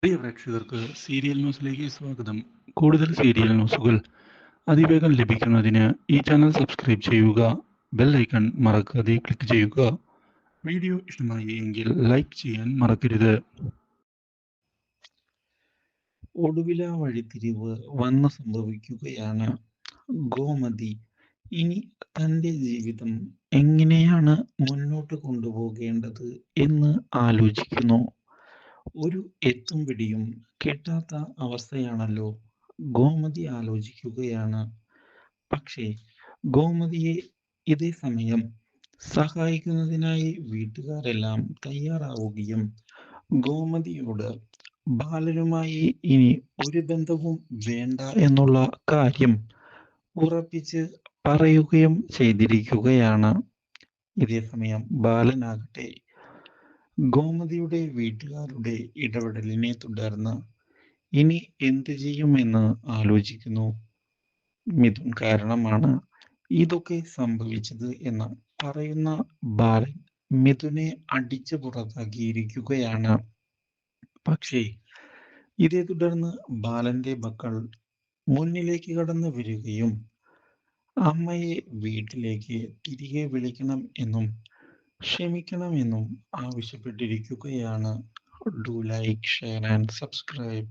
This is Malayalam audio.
പ്രിയ പ്രേക്ഷകർക്ക് സീരിയൽ ന്യൂസിലേക്ക് സ്വാഗതം. കൂടുതൽ സീരിയൽ ന്യൂസുകൾ അതിവേഗം ലഭിക്കുന്നതിന് ഈ ചാനൽ സബ്സ്ക്രൈബ് ചെയ്യുക. ബെൽ ഐക്കൺ മറക്കാതെ ക്ലിക്ക് ചെയ്യുക. വീഡിയോ ഇഷ്ടമായി എങ്കിൽ ലൈക്ക് ചെയ്യാൻ മറക്കരുത്. ഒടുവില വഴിത്തിരിവ് വന്നു സംഭവിക്കുകയാണ്. ഗോമതി ഇനി തൻ്റെ ജീവിതം എങ്ങനെയാണ് മുന്നോട്ട് കൊണ്ടുപോകേണ്ടത് എന്ന് ആലോചിക്കുന്നു. ഒരു എത്തും പിടിയും കിട്ടാത്ത അവസ്ഥയാണല്ലോ. ഗോമതി ആലോചിക്കുകയാണ്. പക്ഷേ ഗോമതിയെ ഇതേ സമയം സഹായിക്കുന്നതിനായി വീട്ടുകാരെല്ലാം തയ്യാറാവുകയും ഗോമതിയോട് ബാലനുമായി ഇനി ഒരു ബന്ധവും വേണ്ട എന്നുള്ള കാര്യം ഉറപ്പിച്ച് പറയുകയും ചെയ്തിരിക്കുകയാണ്. ഇതേ സമയം ബാലനാകട്ടെ ഗോമതിയുടെ വീട്ടുകാരുടെ ഇടപെടലിനെ തുടർന്ന് ഇനി എന്തു ചെയ്യുമെന്ന് ആലോചിക്കുന്നു. മിഥുൻ കാരണമാണ് ഇതൊക്കെ സംഭവിച്ചത് എന്ന് പറയുന്ന ബാലൻ മിഥുനെ അടിച്ചു പുറത്താക്കിയിരിക്കുകയാണ്. പക്ഷേ ഇതേ തുടർന്ന് ബാലന്റെ മക്കൾ മുന്നിലേക്ക് കടന്നു വരികയും അമ്മയെ വീട്ടിലേക്ക് തിരികെ വിളിക്കണം എന്നും ക്ഷമിക്കണമെന്നും ആവശ്യപ്പെട്ടിരിക്കുകയാണ്. Do like, share and subscribe.